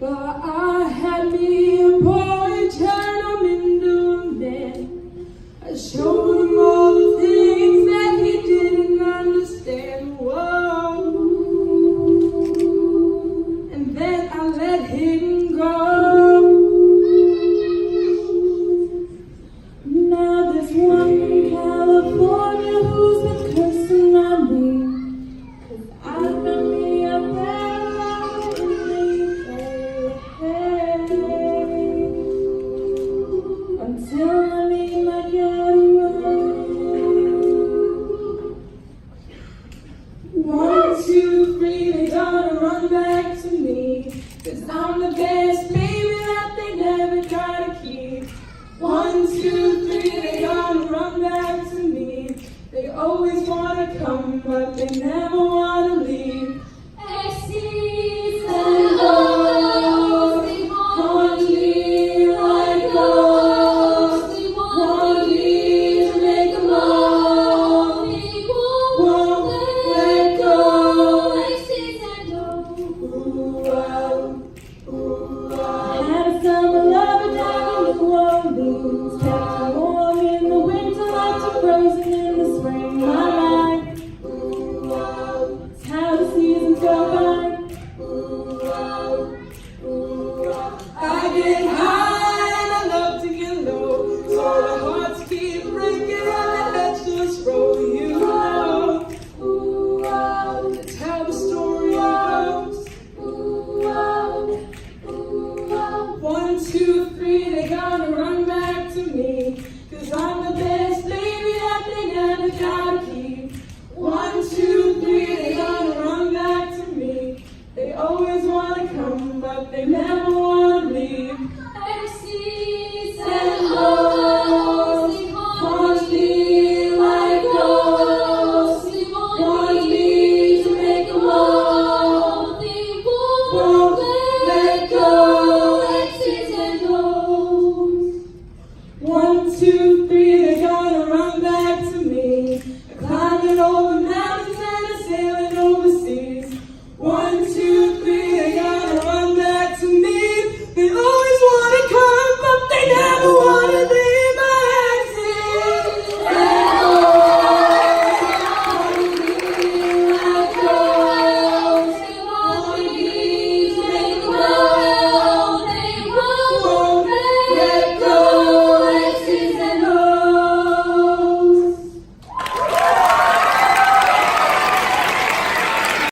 But I had me a boy, turned him into a man. I showed him all the things that he didn't understand. Whoa. And then I let him go. Now there's one in California who's been cursing on me, 'cause I found me a better in the until I meet my getaway. 1, 2, 3, they gonna run back to me, 'cause I'm the best baby that they never try to keep. 1, 2, 3, they gonna run back to me. They always wanna come, but they never